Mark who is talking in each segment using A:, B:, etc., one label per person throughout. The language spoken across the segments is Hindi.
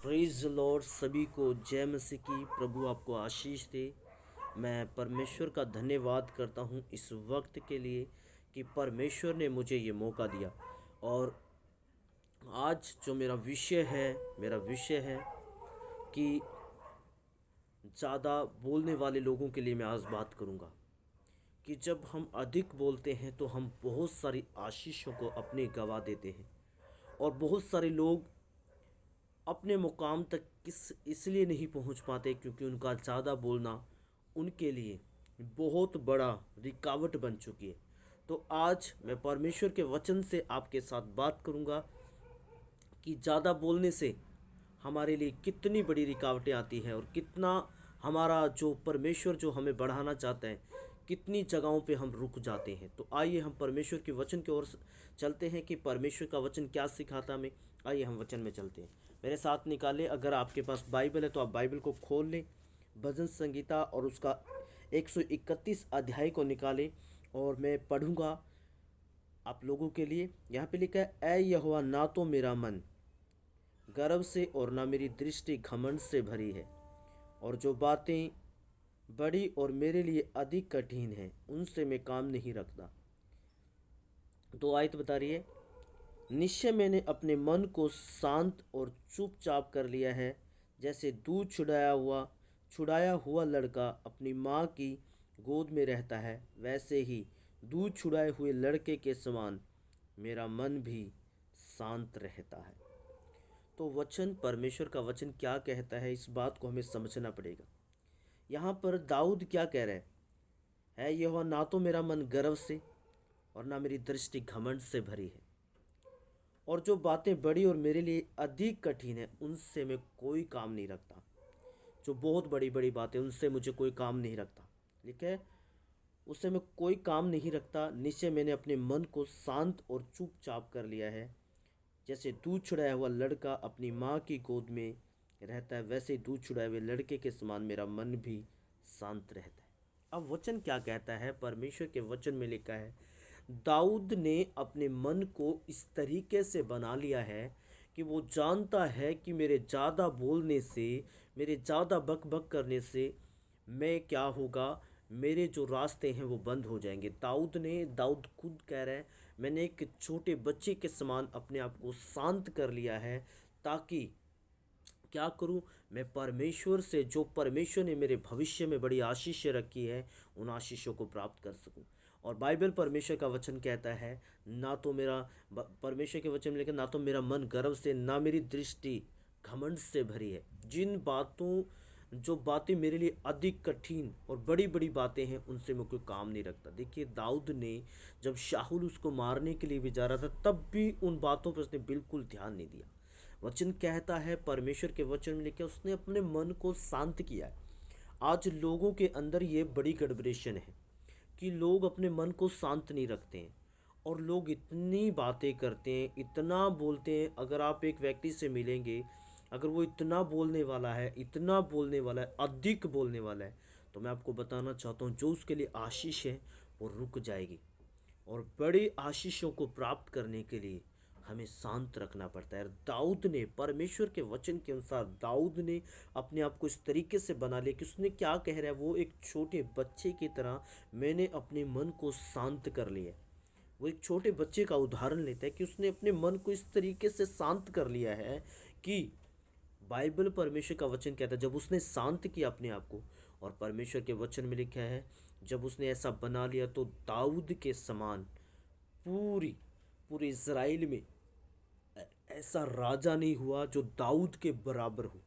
A: Praise Lord. सभी को जय मसीह की। प्रभु आपको आशीष दे। मैं परमेश्वर का धन्यवाद करता हूँ इस वक्त के लिए कि परमेश्वर ने मुझे ये मौका दिया। और आज जो मेरा विषय है कि ज़्यादा बोलने वाले लोगों के लिए मैं आज बात करूँगा कि जब हम अधिक बोलते हैं तो हम बहुत सारी आशीषों को अपने गवा देते हैं। और बहुत सारे लोग अपने मुकाम तक इसलिए नहीं पहुंच पाते क्योंकि उनका ज़्यादा बोलना उनके लिए बहुत बड़ा रुकावट बन चुकी है। तो आज मैं परमेश्वर के वचन से आपके साथ बात करूंगा कि ज़्यादा बोलने से हमारे लिए कितनी बड़ी रुकावटें आती हैं और कितना हमारा जो परमेश्वर जो हमें बढ़ाना चाहता है कितनी जगहों पे हम रुक जाते हैं। तो आइए हम परमेश्वर के वचन की ओर चलते हैं कि परमेश्वर का वचन क्या सिखाता हमें। आइए हम वचन में चलते हैं। मेरे साथ निकालें, अगर आपके पास बाइबल है तो आप बाइबल को खोल लें, भजन संगीता और उसका 131 अध्याय को निकालें और मैं पढ़ूंगा आप लोगों के लिए। यहाँ पे लिखा है, ऐ यहोवा, ना तो मेरा मन गर्व से और ना मेरी दृष्टि घमंड से भरी है, और जो बातें बड़ी और मेरे लिए अधिक कठिन हैं उनसे मैं काम नहीं रखता। तो आयत बता रही है, निश्चय मैंने अपने मन को शांत और चुपचाप कर लिया है, जैसे दूध छुड़ाया हुआ लड़का अपनी माँ की गोद में रहता है, वैसे ही दूध छुड़ाए हुए लड़के के समान मेरा मन भी शांत रहता है। तो वचन, परमेश्वर का वचन क्या कहता है, इस बात को हमें समझना पड़ेगा। यहाँ पर दाऊद क्या कह रहे हैं, है यहोवा, ना तो मेरा मन गर्व से और ना मेरी दृष्टि घमंड से भरी है, और जो बातें बड़ी और मेरे लिए अधिक कठिन है उनसे मैं कोई काम नहीं रखता। जो बहुत बड़ी बड़ी बातें, उनसे मुझे कोई काम नहीं रखता। ठीक है, उससे मैं कोई काम नहीं रखता। निश्चय मैंने अपने मन को शांत और चुपचाप कर लिया है, जैसे दूध छुड़ाया हुआ लड़का अपनी माँ की गोद में रहता है, वैसे ही दूध छुड़ाए हुए लड़के के समान मेरा मन भी शांत रहता है। अब वचन क्या कहता है, परमेश्वर के वचन में लिखा है, दाऊद ने अपने मन को इस तरीके से बना लिया है कि वो जानता है कि मेरे ज़्यादा बोलने से, मेरे ज़्यादा बक बक करने से मैं क्या होगा, मेरे जो रास्ते हैं वो बंद हो जाएंगे। दाऊद खुद कह रहा है, मैंने एक छोटे बच्चे के समान अपने आप को शांत कर लिया है, ताकि क्या करूं, मैं परमेश्वर से, जो परमेश्वर ने मेरे भविष्य में बड़ी आशीष रखी है, उन आशीषों को प्राप्त कर सकूं। और बाइबल, परमेश्वर का वचन कहता है, ना तो मेरा परमेश्वर के वचन में लिखा, ना तो मेरा मन गर्व से, ना मेरी दृष्टि घमंड से भरी है। जो बातें मेरे लिए अधिक कठिन और बड़ी बड़ी बातें हैं उनसे मैं कोई काम नहीं रखता। देखिए, दाऊद ने जब शाहुल उसको मारने के लिए भी जा रहा था तब भी उन बातों पर उसने बिल्कुल ध्यान नहीं दिया। वचन कहता है, परमेश्वर के वचन में लिखा, उसने अपने मन को शांत किया है। आज लोगों के अंदर ये बड़ी गड़बड़ेशन है कि लोग अपने मन को शांत नहीं रखते हैं और लोग इतनी बातें करते हैं, इतना बोलते हैं। अगर आप एक व्यक्ति से मिलेंगे, अगर वो इतना बोलने वाला है, इतना बोलने वाला है, अधिक बोलने वाला है, तो मैं आपको बताना चाहता हूँ, जो उसके लिए आशीष है वो रुक जाएगी। और बड़ी आशीषों को प्राप्त करने के लिए हमें शांत रखना पड़ता है। दाऊद ने, परमेश्वर के वचन के अनुसार, दाऊद ने अपने आप को इस तरीके से बना लिया कि उसने क्या कह रहा है, वो एक छोटे बच्चे की तरह, मैंने अपने मन को शांत कर लिया। वो एक छोटे बच्चे का उदाहरण लेता है कि उसने अपने मन को इस तरीके से शांत कर लिया है कि बाइबल, परमेश्वर का वचन कहता है, जब उसने शांत किया अपने आप को, और परमेश्वर के वचन में लिखा है, जब उसने ऐसा बना लिया तो दाऊद के समान पूरी पूरे इज़राइल में ऐसा राजा नहीं हुआ जो दाऊद के बराबर हो।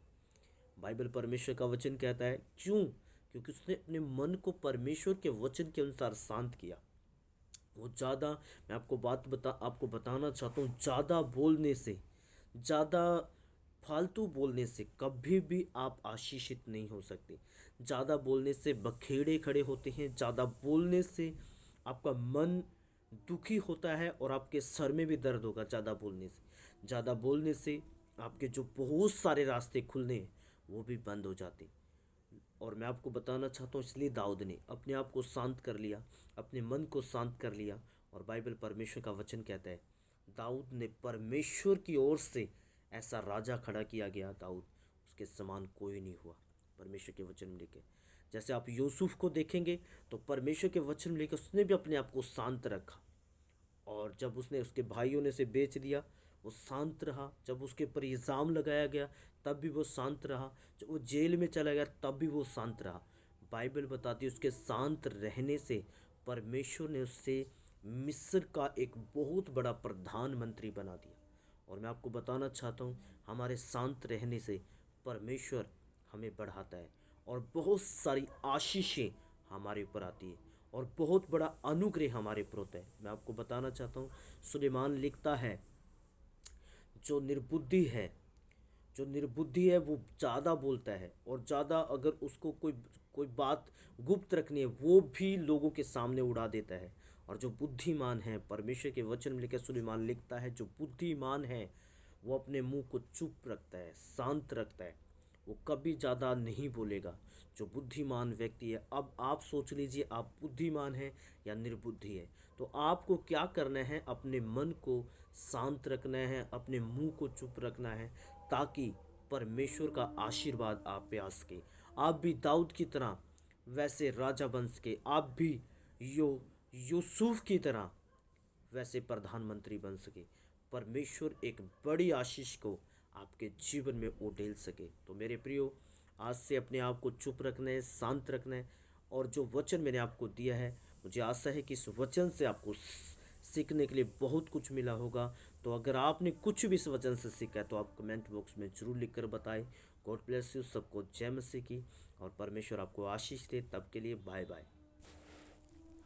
A: बाइबल, परमेश्वर का वचन कहता है, क्यों? क्योंकि उसने अपने मन को परमेश्वर के वचन के अनुसार शांत किया। वो ज़्यादा, मैं आपको बताना चाहता हूँ, ज़्यादा बोलने से, ज़्यादा फालतू बोलने से कभी भी आप आशीषित नहीं हो सकते। ज़्यादा बोलने से बखेड़े खड़े होते हैं, ज़्यादा बोलने से आपका मन दुखी होता है और आपके सर में भी दर्द होगा। ज़्यादा बोलने से आपके जो बहुत सारे रास्ते खुलने हैं वो भी बंद हो जाते। और मैं आपको बताना चाहता हूँ, इसलिए दाऊद ने अपने आप को शांत कर लिया, अपने मन को शांत कर लिया। और बाइबल, परमेश्वर का वचन कहता है, दाऊद ने परमेश्वर की ओर से ऐसा राजा खड़ा किया गया दाऊद, उसके समान कोई नहीं हुआ परमेश्वर के वचन में लेके। जैसे आप यूसुफ को देखेंगे तो परमेश्वर के वचन में लेकर उसने भी अपने आप को शांत रखा, और जब उसने उसके भाइयों ने से बेच दिया वो शांत रहा, जब उसके ऊपर इल्ज़ाम लगाया गया तब भी वो शांत रहा, जब वो जेल में चला गया तब भी वो शांत रहा। बाइबल बताती है उसके शांत रहने से परमेश्वर ने उससे मिस्र का एक बहुत बड़ा प्रधानमंत्री बना दिया। और मैं आपको बताना चाहता हूँ, हमारे शांत रहने से परमेश्वर हमें बढ़ाता है और बहुत सारी आशीषें हमारे ऊपर आती है और बहुत बड़ा अनुग्रह हमारे ऊपर होता है। मैं आपको बताना चाहता हूँ, सुलेमान लिखता है, जो निर्बुद्धि है जो निर्बुद्धि है वो ज़्यादा बोलता है, और ज़्यादा अगर उसको कोई कोई बात गुप्त रखनी है वो भी लोगों के सामने उड़ा देता है। और जो बुद्धिमान है, परमेश्वर के वचन में लिखा सुलेमान लिखता है, जो बुद्धिमान है वो अपने मुंह को चुप रखता है, शांत रखता है, वो कभी ज़्यादा नहीं बोलेगा। जो बुद्धिमान व्यक्ति है, अब आप सोच लीजिए आप बुद्धिमान हैं या निर्बुद्धि है, तो आपको क्या करना है, अपने मन को शांत रखना है, अपने मुंह को चुप रखना है, ताकि परमेश्वर का आशीर्वाद आप पे आ सके। आप भी दाऊद की तरह वैसे राजा बन सके, आप भी यो यूसुफ की तरह वैसे प्रधानमंत्री बन सके, परमेश्वर एक बड़ी आशीष को आपके जीवन में उड़ेल सके। तो मेरे प्रियो, आज से अपने आप को चुप रखना है, शांत रखना है, और जो वचन मैंने आपको दिया है, मुझे आशा है कि इस वचन से आपको सीखने के लिए बहुत कुछ मिला होगा। तो अगर आपने कुछ भी इस वचन से सीखा है तो आप कमेंट बॉक्स में ज़रूर लिख कर बताएं। गॉड ब्लेस यू, सबको जय मसीह की, और परमेश्वर आपको आशीष दे। तब के लिए बाय बाय।